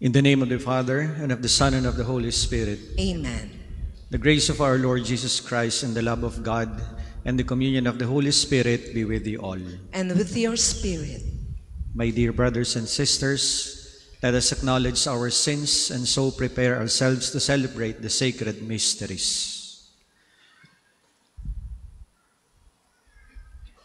In the name of the Father, and of the Son, and of the Holy Spirit. Amen. The grace of our Lord Jesus Christ, and the love of God, and the communion of the Holy Spirit be with you all. And with your spirit. My dear brothers and sisters, let us acknowledge our sins and so prepare ourselves to celebrate the sacred mysteries.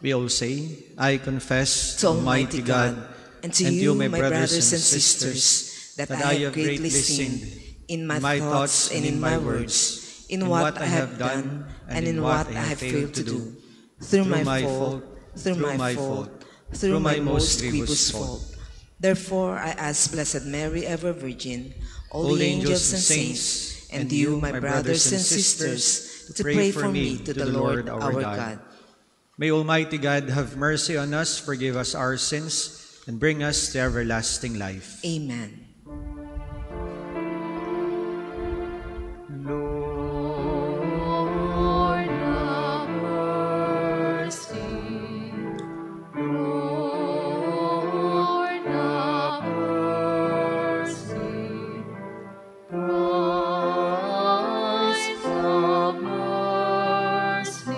We all say, I confess To Almighty God, and to you, my brothers and sisters, that I have greatly sinned in my thoughts and in my words, in what I have done and in what I have failed to do, through my fault, through my most grievous fault. Therefore I ask Blessed Mary, ever Virgin, all the angels and saints, and you, my brothers and sisters, to pray for me to the Lord our God. May Almighty God have mercy on us, forgive us our sins, and bring us to everlasting life. Amen. Lord, have mercy. Lord, have mercy. Christ, have mercy.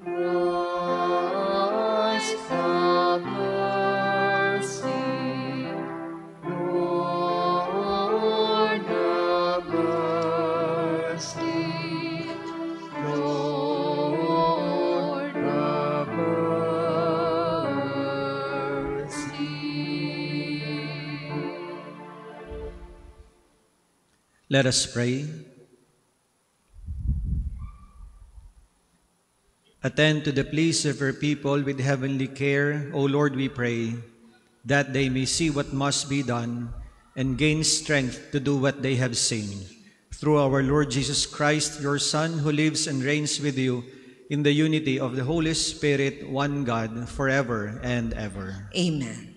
Christ, have mercy. Lord, have mercy. Lord, have mercy. Let us pray. Attend to the pleas of your people with heavenly care, O Lord, we pray, that they may see what must be done and gain strength to do what they have seen. Through our Lord Jesus Christ, your Son, who lives and reigns with you in the unity of the Holy Spirit, one God, forever and ever. Amen.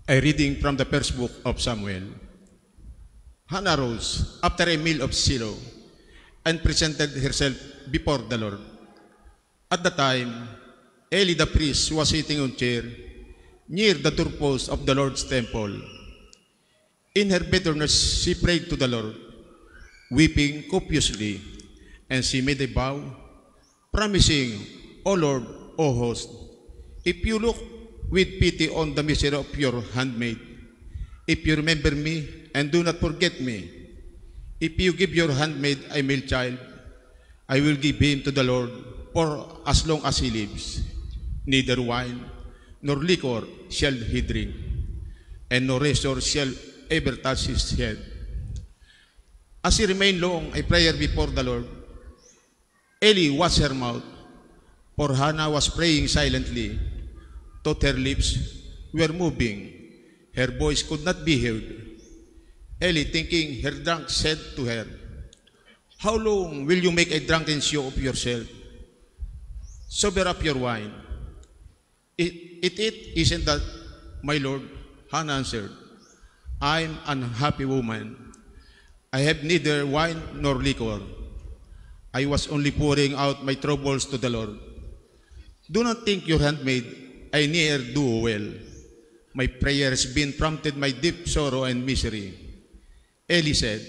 A reading from the first book of Samuel. Hannah rose after a meal of Shiloh and presented herself before the Lord. At the time, Eli the priest was sitting on a chair near the doorpost of the Lord's temple. In her bitterness, she prayed to the Lord, weeping copiously, and she made a vow, promising, O Lord, O host, if you look with pity on the misery of your handmaid, if you remember me and do not forget me, if you give your handmaid a male child, I will give him to the Lord for as long as he lives. Neither wine nor liquor shall he drink, and no razor shall ever touch his head. As he remained long a prayer before the Lord, Eli watched her mouth, for Hannah was praying silently. Though her lips were moving, her voice could not be heard. Eli, thinking her drunk, said to her, How long will you make a drunken show of yourself? Sober up your wine. It isn't that, my Lord, Hannah answered. I'm an unhappy woman. I have neither wine nor liquor. I was only pouring out my troubles to the Lord. Do not think your handmaid I ne'er do well. My prayer has been prompted by deep sorrow and misery. Eli said,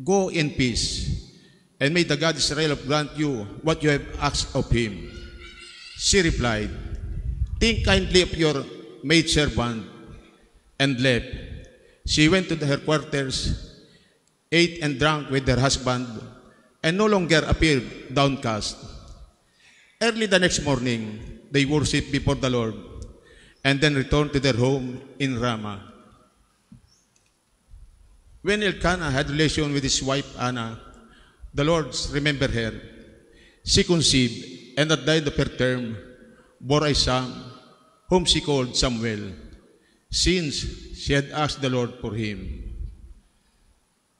Go in peace, and may the God Israel grant you what you have asked of him. She replied, Think kindly of your maidservant, and left. She went to her quarters, ate and drank with her husband, and no longer appeared downcast. Early the next morning, they worshipped before the Lord, and then returned to their home in Ramah. When Elkanah had relation with his wife Anna, the Lord remembered her. She conceived, and at the end of her term, bore a son, whom she called Samuel, since she had asked the Lord for him.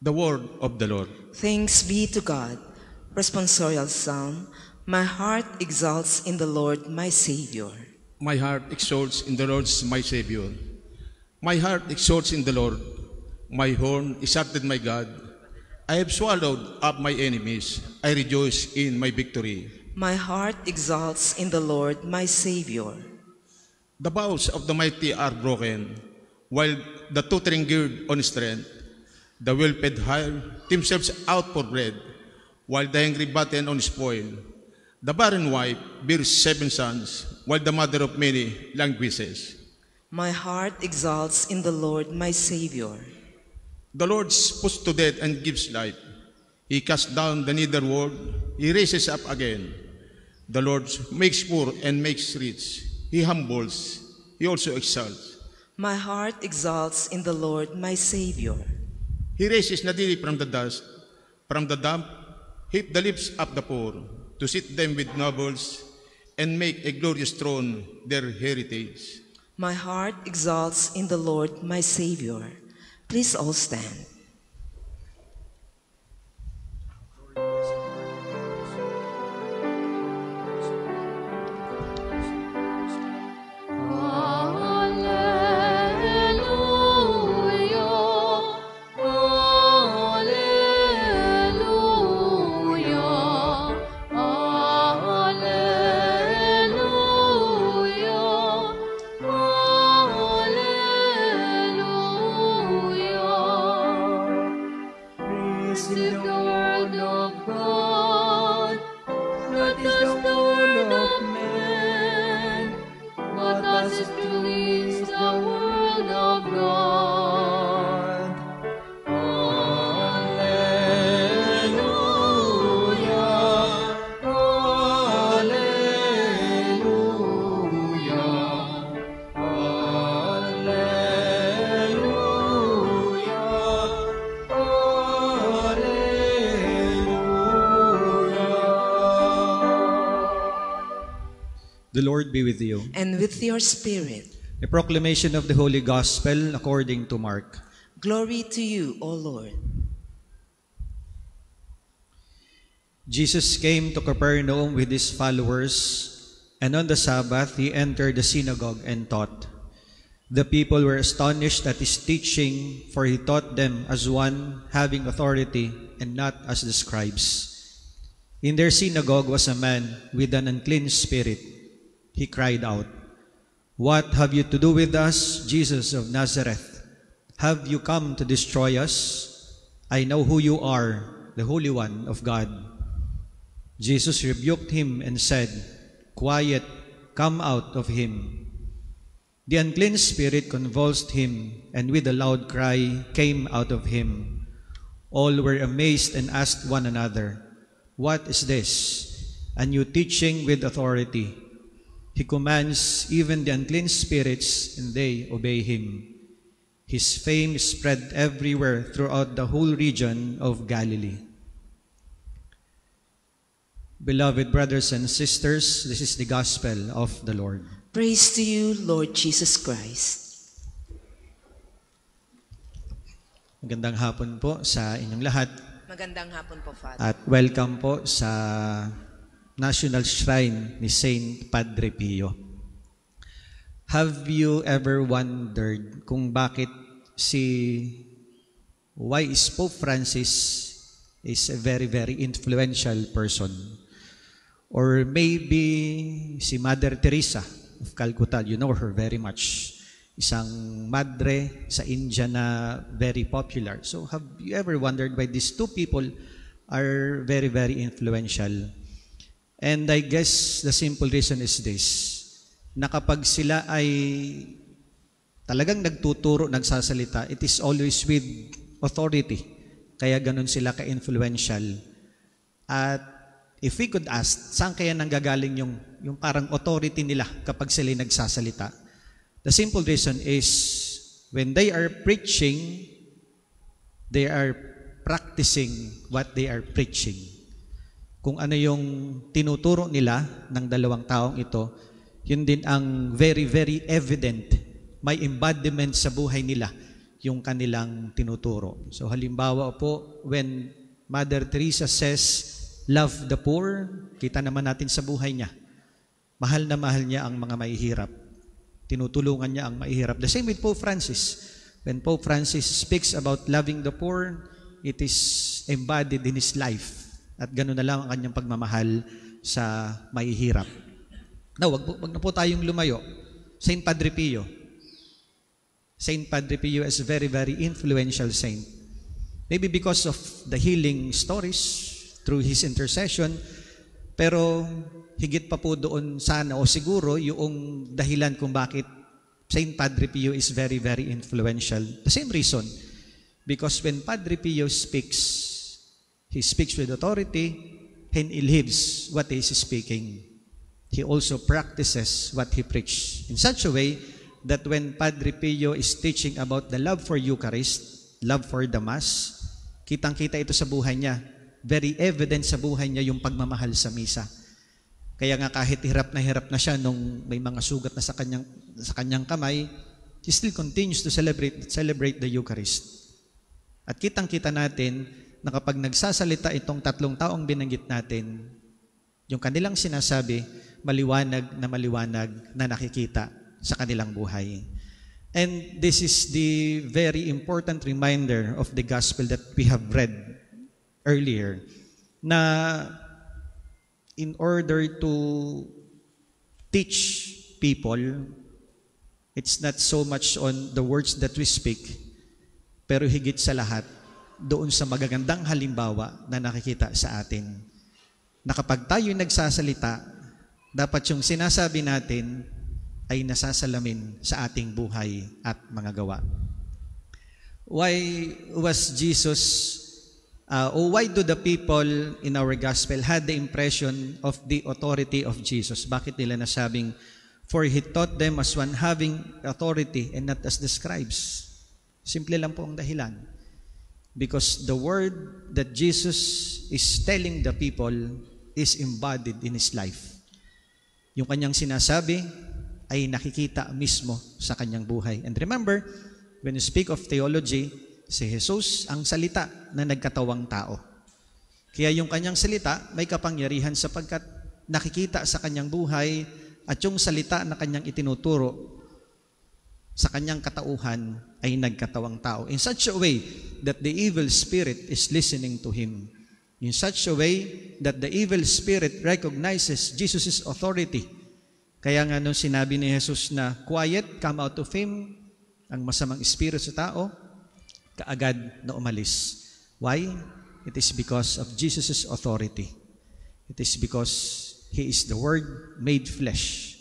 The word of the Lord. Thanks be to God. Responsorial Psalm. My heart exalts in the Lord, my Savior. My heart exalts in the Lord, my Savior. My heart exalts in the Lord. My horn exalted my God. I have swallowed up my enemies. I rejoice in my victory. My heart exalts in the Lord, my Savior. The bows of the mighty are broken, while the tottering gird on strength. The well-fed hire themselves out for bread, while the hungry batten on spoil. The barren wife bears 7 sons, while the mother of many languishes. My heart exalts in the Lord, my Savior. The Lord puts to death and gives life. He casts down the netherworld. He raises up again. The Lord makes poor and makes rich. He humbles. He also exalts. My heart exalts in the Lord, my Savior. He raises the needy from the dust, from the dump, heap the lips of the poor, to sit them with nobles, and make a glorious throne their heritage. My heart exalts in the Lord, my Savior. Please all stand. The Lord be with you. And with your spirit. A proclamation of the Holy Gospel according to Mark. Glory to you, O Lord. Jesus came to Capernaum with his followers, and on the Sabbath he entered the synagogue and taught. The people were astonished at his teaching, for he taught them as one having authority and not as the scribes. In their synagogue was a man with an unclean spirit. He cried out, "What have you to do with us, Jesus of Nazareth? Have you come to destroy us? I know who you are, the Holy One of God." Jesus rebuked him and said, "Quiet, come out of him." The unclean spirit convulsed him, and with a loud cry came out of him. All were amazed and asked one another, "What is this? A new teaching with authority. He commands even the unclean spirits, and they obey him." His fame spread everywhere throughout the whole region of Galilee. Beloved brothers and sisters, this is the gospel of the Lord. Praise to you, Lord Jesus Christ. Magandang hapon po sa inyong lahat. Magandang hapon po, Father. At welcome po sa National Shrine ni Saint Padre Pio. Have you ever wondered kung bakit why is Pope Francis is a very, very influential person? Or maybe si Mother Teresa of Calcutta, you know her very much. Isang madre sa India na very popular. So have you ever wondered why these two people are very, very influential? And I guess the simple reason is this, na kapag sila ay talagang nagtuturo, nagsasalita, it is always with authority. Kaya ganun sila ka-influential. At if we could ask, saan kaya nanggagaling yung parang authority nila kapag sila nagsasalita? The simple reason is, when they are preaching, they are practicing what they are preaching. Kung ano yung tinuturo nila ng dalawang taong ito, yun din ang very, very evident. May embodiment sa buhay nila yung kanilang tinuturo. So halimbawa po, when Mother Teresa says, "Love the poor," kita naman natin sa buhay niya. Mahal na mahal niya ang mga mahihirap. Tinutulungan niya ang mahihirap. The same with Pope Francis. When Pope Francis speaks about loving the poor, it is embodied in His life. At gano'n na lang ang kanyang pagmamahal sa mahihirap. Now, wag na po tayong lumayo. Saint Padre Pio. Saint Padre Pio is a very, very influential saint. Maybe because of the healing stories through his intercession, pero higit pa po doon sana o siguro yung dahilan kung bakit Saint Padre Pio is very, very influential. The same reason. Because when Padre Pio speaks, he speaks with authority and he lives what he is speaking. He also practices what he preached in such a way that when Padre Pio is teaching about the love for Eucharist, love for the Mass, kitang-kita ito sa buhay niya. Very evident sa buhay niya yung pagmamahal sa misa. Kaya nga kahit hirap na siya nung may mga sugat na sa kanyang kamay, he still continues to celebrate the Eucharist. At kitang-kita natin na kapag nagsasalita itong 3 taong binanggit natin, yung kanilang sinasabi, maliwanag na nakikita sa kanilang buhay. And this is the very important reminder of the gospel that we have read earlier, na in order to teach people, it's not so much on the words that we speak, pero higit sa lahat, doon sa magagandang halimbawa na nakikita sa atin. Na kapag tayo nagsasalita, dapat yung sinasabi natin ay nasasalamin sa ating buhay at mga gawa. Why was Jesus, why do the people in our gospel had the impression of the authority of Jesus? Bakit nila nasabing, for He taught them as one having authority and not as the scribes? Simple lang po ang dahilan. Because the word that Jesus is telling the people is embodied in His life. Yung kanyang sinasabi ay nakikita mismo sa kanyang buhay. And remember, when you speak of theology, si Jesus ang salita na nagkatawang tao. Kaya yung kanyang salita may kapangyarihan sapagkat nakikita sa kanyang buhay at yung salita na kanyang itinuturo sa kanyang katauhan ay nagkatawang tao. In such a way that the evil spirit is listening to Him. In such a way that the evil spirit recognizes Jesus' authority. Kaya nga nung sinabi ni Jesus na, quiet, come out of him, ang masamang espiritu sa tao, kaagad na umalis. Why? It is because of Jesus' authority. It is because He is the Word made flesh.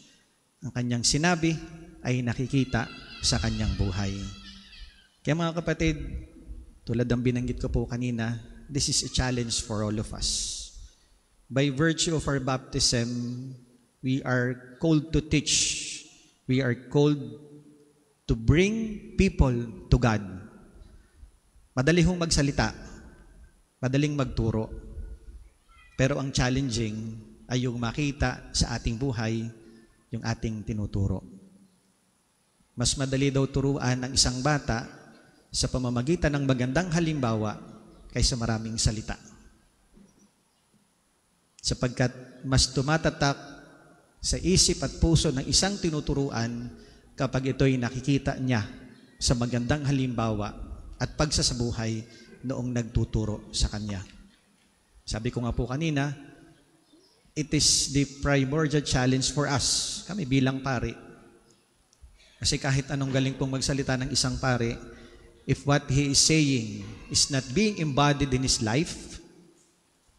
Ang kanyang sinabi ay nakikita sa kanyang buhay. Kaya mga kapatid, tulad ng binanggit ko po kanina, this is a challenge for all of us. By virtue of our baptism, we are called to teach. We are called to bring people to God. Madali hong magsalita, madaling magturo. Pero ang challenging ay yung makita sa ating buhay, yung ating tinuturo. Mas madali daw turuan ang isang bata sa pamamagitan ng magandang halimbawa kaysa maraming salita. Sapagkat mas tumatatak sa isip at puso ng isang tinuturuan kapag ito'y nakikita niya sa magandang halimbawa at pagsasabuhay noong nagtuturo sa kanya. Sabi ko nga po kanina, it is the primordial challenge for us, kami bilang pari. Kasi kahit anong galing pong magsalita ng isang pari, if what he is saying is not being embodied in his life,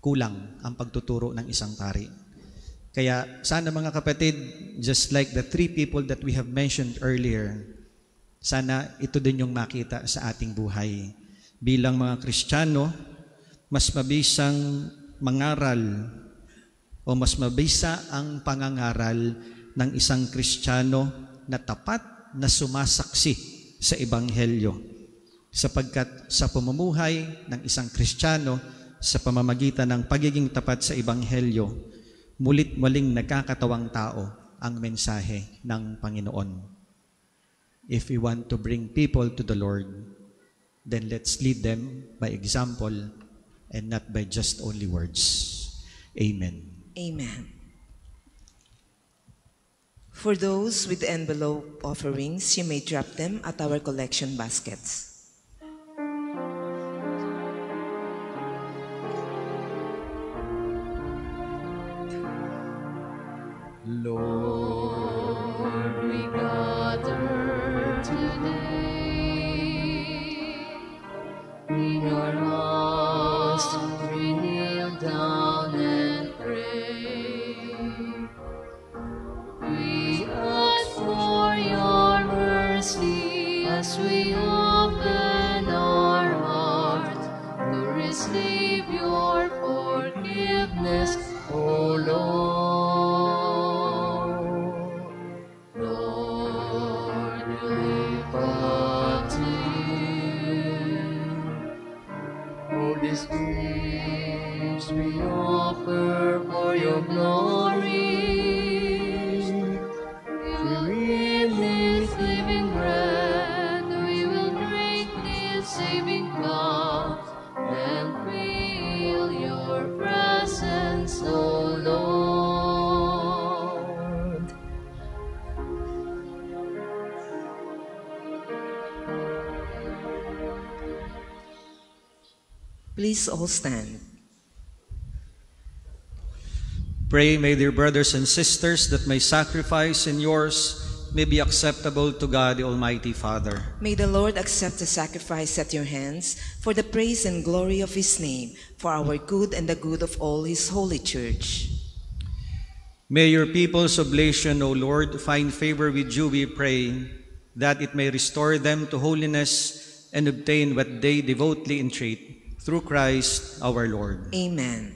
kulang ang pagtuturo ng isang pari. Kaya sana mga kapatid, just like the 3 people that we have mentioned earlier, sana ito din yung makita sa ating buhay. Bilang mga Kristiyano, mas mabisang mangaral o mas mabisa ang pangangaral ng isang Kristiyano na tapat na sumasaksi sa Ebanghelyo. Sapagkat sa pamumuhay ng isang Kristiyano, sa pamamagitan ng pagiging tapat sa Ebanghelyo, mulit-muling nagkakatawang tao ang mensahe ng Panginoon. If we want to bring people to the Lord, then let's lead them by example and not by just only words. Amen. Amen. For those with envelope offerings, you may drop them at our collection baskets. Lord, we gather today in your house, we kneel down and pray. We ask for your mercy as we open our hearts to receive your forgiveness, O Lord. Lord, we live up to you. All these gifts we offer for your glory. We live this living bread, we will drink this saving cup and feel your presence, O Lord. Please all stand. Pray, my dear brothers and sisters, that my sacrifice and yours may be acceptable to God, the Almighty Father. May the Lord accept the sacrifice at your hands for the praise and glory of his name, for our good and the good of all his holy church. May your people's oblation, O Lord, find favor with you, we pray, that it may restore them to holiness and obtain what they devotedly entreat, through Christ our Lord. Amen.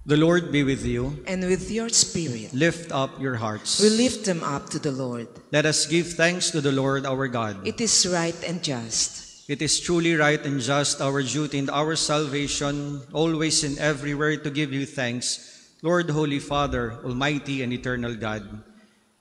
The Lord be with you. And with your spirit. Lift up your hearts. We lift them up to the Lord. Let us give thanks to the Lord our God. It is right and just. It is truly right and just, our duty and our salvation, always and everywhere to give you thanks, Lord, Holy Father, Almighty and eternal God.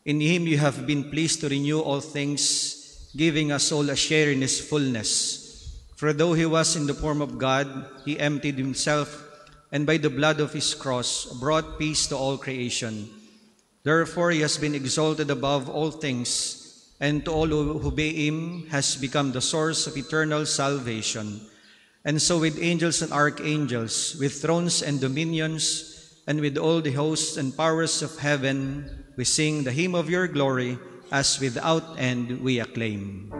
In him you have been pleased to renew all things, giving us all a share in his fullness. For though he was in the form of God, he emptied himself, and by the blood of his cross brought peace to all creation. Therefore he has been exalted above all things, and to all who obey him has become the source of eternal salvation. And so with angels and archangels, with thrones and dominions, and with all the hosts and powers of heaven, we sing the hymn of your glory, as without end we acclaim.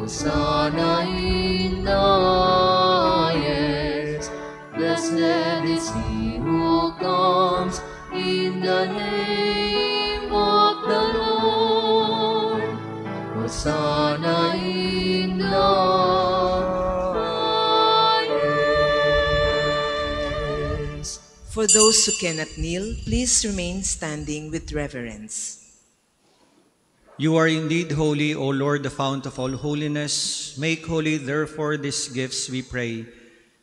Hosanna in the highest. Blessed is he who comes in the name of the Lord. Hosanna in the highest. For those who cannot kneel, please remain standing with reverence. You are indeed holy, O Lord, the fount of all holiness. Make holy, therefore, these gifts, we pray,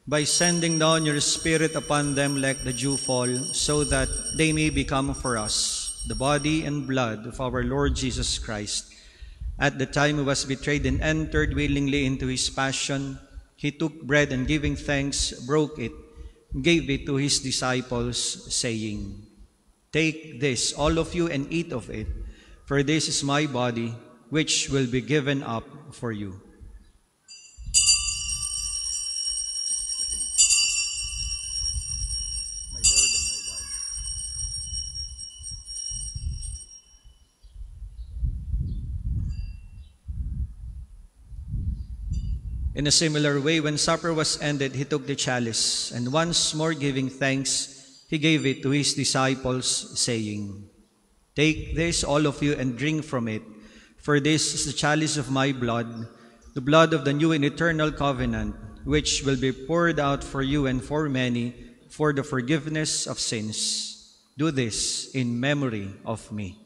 by sending down your Spirit upon them like the dewfall, so that they may become for us the body and blood of our Lord Jesus Christ. At the time he was betrayed and entered willingly into his passion, he took bread and giving thanks, broke it, gave it to his disciples, saying, "Take this, all of you, and eat of it. For this is my body, which will be given up for you." My Lord and my God. In a similar way, when supper was ended, he took the chalice, and once more giving thanks, he gave it to his disciples, saying, "Take this, all of you, and drink from it, for this is the chalice of my blood, the blood of the new and eternal covenant, which will be poured out for you and for many for the forgiveness of sins. Do this in memory of me."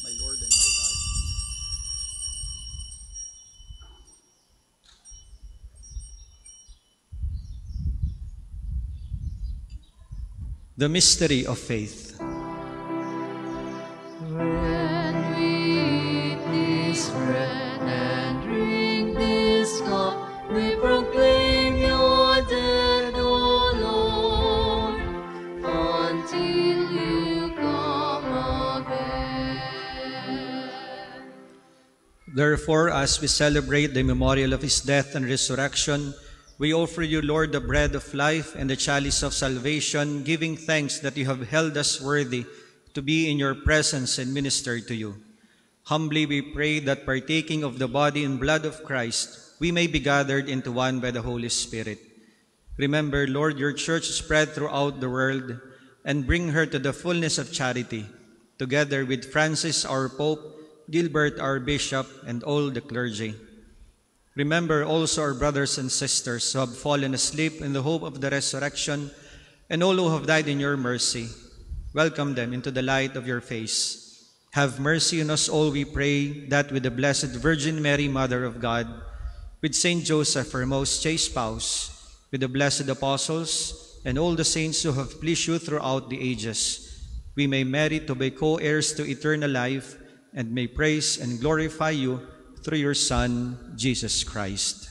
My Lord and my God. The mystery of faith. Therefore, as we celebrate the memorial of his death and resurrection, we offer you, Lord, the bread of life and the chalice of salvation, giving thanks that you have held us worthy to be in your presence and minister to you. Humbly we pray that partaking of the body and blood of Christ, we may be gathered into one by the Holy Spirit. Remember, Lord, your church spread throughout the world, and bring her to the fullness of charity, together with Francis, our Pope, Gilbert, our Bishop, and all the clergy. Remember also our brothers and sisters who have fallen asleep in the hope of the resurrection, and all who have died in your mercy. Welcome them into the light of your face. Have mercy on us all, we pray, that with the Blessed Virgin Mary, Mother of God, with Saint Joseph, her most chaste spouse, with the blessed apostles, and all the saints who have pleased you throughout the ages, we may merit to be co-heirs to eternal life, and may praise and glorify you through your Son, Jesus Christ.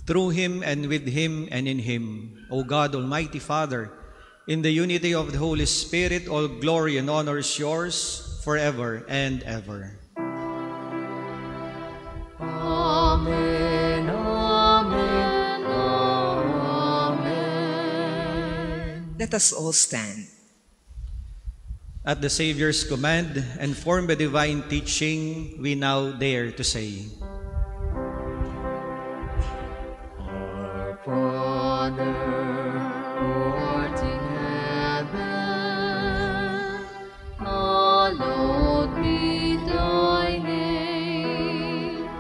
Through him, and with him, and in him, O God, Almighty Father, in the unity of the Holy Spirit, all glory and honor is yours forever and ever. Amen, amen, amen. Let us all stand. At the Savior's command, and formed by divine teaching, we now dare to say, Our Father, who art in heaven, hallowed be thy name.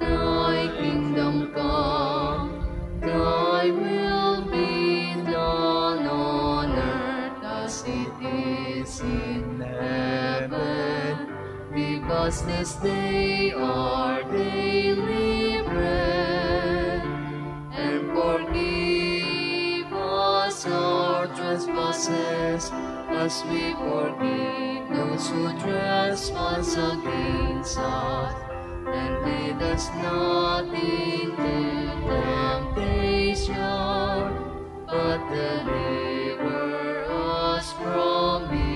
Thy kingdom come, thy will be done on earth as it is in heaven. Give us this day our daily bread, and forgive us our trespasses, as we forgive those who trespass against us. And lead us not into temptation, but deliver us from evil.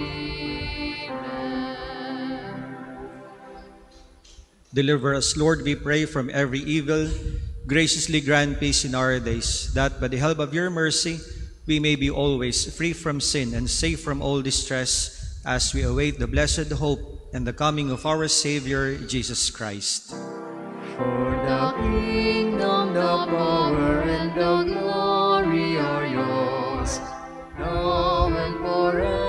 Deliver us, Lord, we pray, from every evil. Graciously grant peace in our days, that by the help of your mercy we may be always free from sin and safe from all distress, as we await the blessed hope and the coming of our Savior, Jesus Christ. For the kingdom, the power, and the glory are yours, now and forever.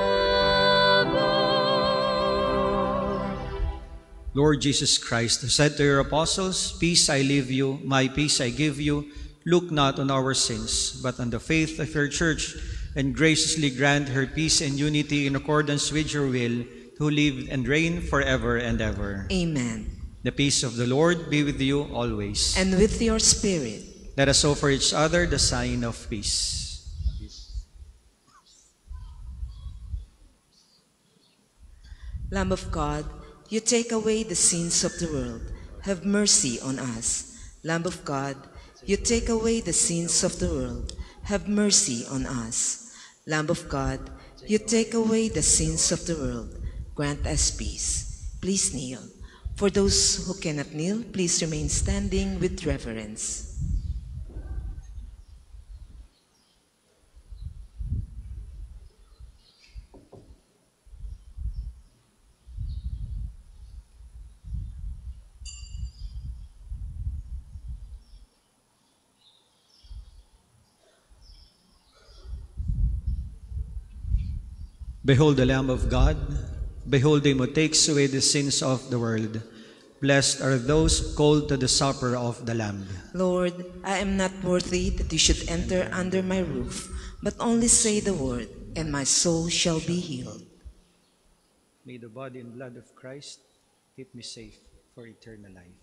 Lord Jesus Christ, who said to your apostles, "Peace I leave you, my peace I give you," look not on our sins, but on the faith of your church, and graciously grant her peace and unity in accordance with your will, who live and reign forever and ever. Amen. The peace of the Lord be with you always. And with your spirit. Let us offer each other the sign of peace. Lamb of God, you take away the sins of the world. Have mercy on us. Lamb of God, you take away the sins of the world. Have mercy on us. Lamb of God, you take away the sins of the world. Grant us peace. Please kneel. For those who cannot kneel, please remain standing with reverence. Behold the Lamb of God. Behold him who takes away the sins of the world. Blessed are those called to the supper of the Lamb. Lord, I am not worthy that you should enter under my roof, but only say the word, and my soul shall be healed. May the body and blood of Christ keep me safe for eternal life.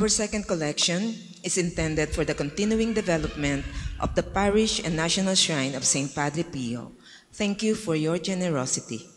Our second collection is intended for the continuing development of the parish and national shrine of St. Padre Pio. Thank you for your generosity.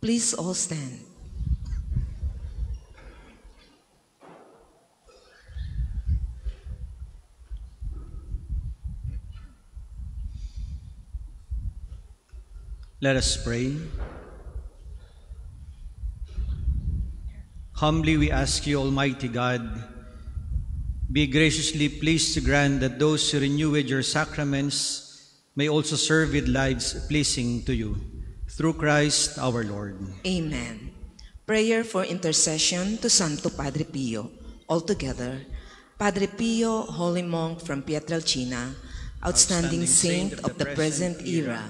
Please all stand. Let us pray. Humbly we ask you, Almighty God, be graciously pleased to grant that those who renew with your sacraments may also serve with lives pleasing to you. Through Christ our Lord. Amen. Prayer for intercession to Santo Padre Pio. Altogether, Padre Pio, holy monk from Pietrelcina, outstanding saint of the present era,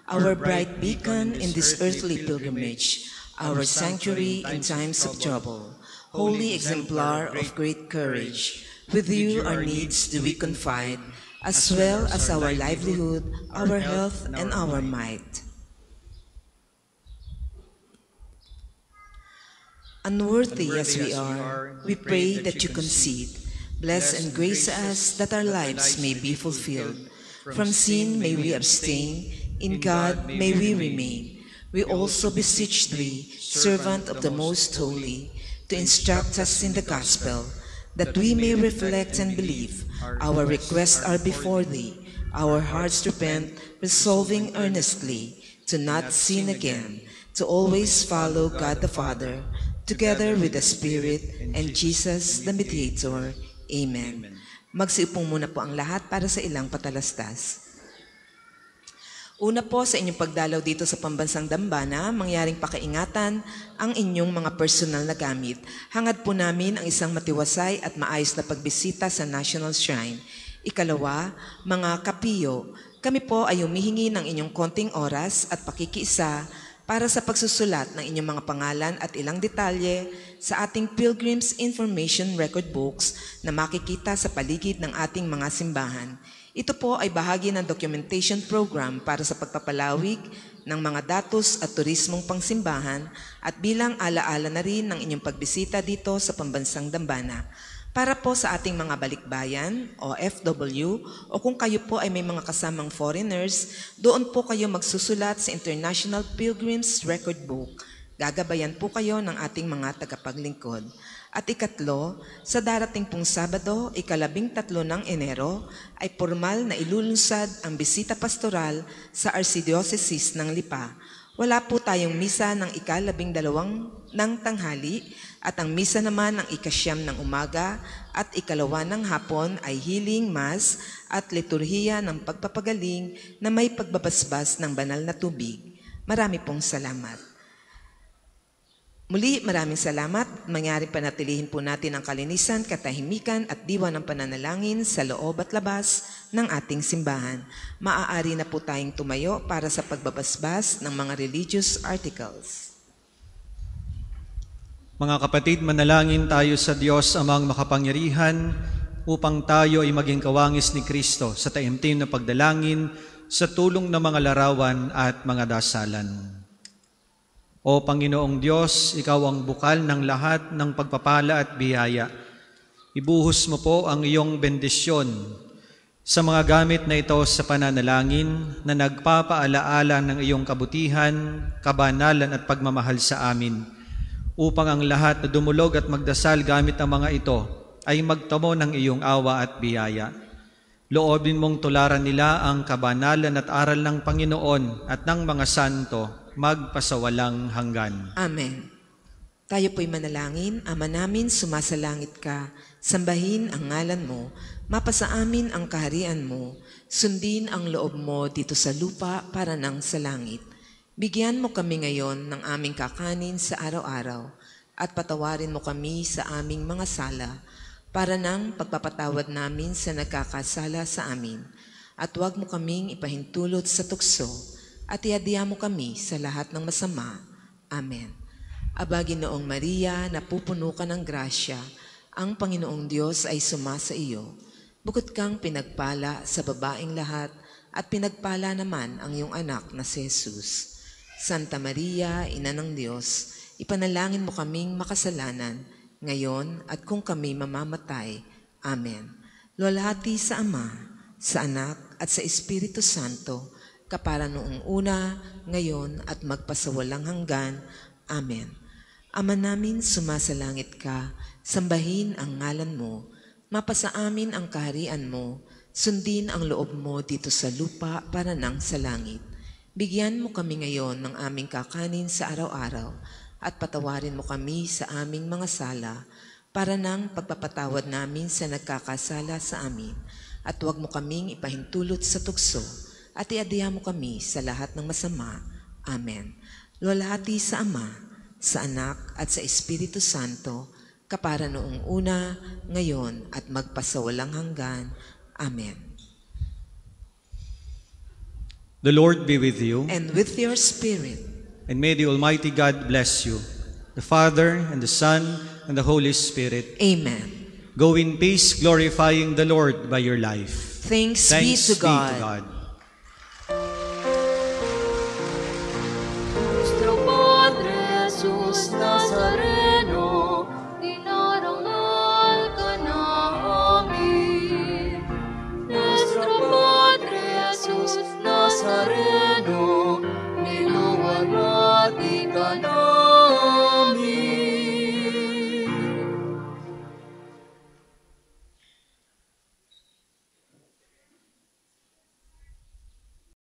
our bright beacon in this earthly pilgrimage, our sanctuary in times of trouble, holy exemplar of great courage, With you our needs do we confide, as well as our livelihood, our health, and our might. Unworthy as we are, we pray that you concede. Bless and grace us that our lives may be fulfilled. From sin may we abstain, in God may we remain. We also beseech thee, servant of the Most Holy, to instruct us in the gospel, that we may reflect and believe. Our requests are before thee. Our hearts repent, resolving earnestly to not sin again, to always follow God the Father, together with the Spirit and Jesus the Mediator. Amen. Magsiupong muna po ang lahat para sa ilang patalastas. Una po, sa inyong pagdalaw dito sa Pambansang Dambana, mangyaring pakaingatan ang inyong mga personal na gamit. Hangad po namin ang isang matiwasay at maayos na pagbisita sa National Shrine. Ikalawa, mga kapiyo, kami po ay humihingi ng inyong konting oras at pakikiisa para sa pagsusulat ng inyong mga pangalan at ilang detalye sa ating Pilgrim's Information Record Books na makikita sa paligid ng ating mga simbahan. Ito po ay bahagi ng documentation program para sa pagpapalawig ng mga datos at turismong pangsimbahan at bilang alaala na rin ng inyong pagbisita dito sa Pambansang Dambana. Para po sa ating mga balikbayan o FW o kung kayo po ay may mga kasamang foreigners, doon po kayo magsusulat sa International Pilgrim's Record Book. Gagabayan po kayo ng ating mga tagapaglingkod. At ikatlo, sa darating pong Sabado, 13 ng Enero, ay formal na ilulunsad ang bisita pastoral sa Archdiocese ng Lipa. Wala po tayong misa ng 12 ng tanghali at ang misa naman ng 9 ng umaga at 2 ng hapon ay healing mass at liturhiya ng pagpapagaling na may pagbabasbas ng banal na tubig. Marami pong salamat. Muli, maraming salamat. Mangyari panatilihin po natin ang kalinisan, katahimikan at diwa ng pananalangin sa loob at labas ng ating simbahan. Maaari na po tayong tumayo para sa pagbabasbas ng mga religious articles. Mga kapatid, manalangin tayo sa Diyos amang makapangyarihan upang tayo ay maging kawangis ni Kristo sa taimtim na pagdalangin sa tulong ng mga larawan at mga dasalan. O Panginoong Diyos, Ikaw ang bukal ng lahat ng pagpapala at biyaya. Ibuhos mo po ang iyong bendisyon sa mga gamit na ito sa pananalangin na nagpapaalaala ng iyong kabutihan, kabanalan at pagmamahal sa amin, upang ang lahat na dumulog at magdasal gamit ang mga ito ay magtamo ng iyong awa at biyaya. Loobin mong tularan nila ang kabanalan at aral ng Panginoon at ng mga santo, magpasawalang hanggan. Amen. Tayo po'y manalangin. Ama namin, sumasalangit ka. Sambahin ang ngalan mo. Mapasa amin ang kaharian mo. Sundin ang loob mo dito sa lupa para nang sa langit. Bigyan mo kami ngayon ng aming kakanin sa araw-araw at patawarin mo kami sa aming mga sala para nang pagpapatawad namin sa nagkakasala sa amin. At huwag mo kaming ipahintulot sa tukso at iadya mo kami sa lahat ng masama. Amen. Aba, Ginoong Maria, napupuno ka ng grasya, ang Panginoong Diyos ay sumasa iyo. Bukod kang pinagpala sa babaeng lahat, at pinagpala naman ang iyong anak na si Jesus. Santa Maria, Ina ng Diyos, ipanalangin mo kaming makasalanan, ngayon at kung kami mamamatay. Amen. Luwalhati sa Ama, sa Anak, at sa Espiritu Santo, kapara noong una, ngayon, at magpasawalang hanggan. Amen. Ama namin, sumasalangit ka, sambahin ang ngalan mo, mapasa amin ang kaharian mo, sundin ang loob mo dito sa lupa para nang sa langit. Bigyan mo kami ngayon ng aming kakanin sa araw-araw, at patawarin mo kami sa aming mga sala, para nang pagpapatawad namin sa nagkakasala sa amin, at huwag mo kaming ipahintulot sa tukso, at iadya mo kami sa lahat ng masama. Amen. Luwalhati sa Ama, sa Anak, at sa Espiritu Santo, kapara noong una, ngayon, at magpasawalang hanggan. Amen. The Lord be with you. And with your spirit. And may the Almighty God bless you, the Father, and the Son, and the Holy Spirit. Amen. Go in peace, glorifying the Lord by your life. Thanks be to God. Nuestro Padre Jesús Nazaret,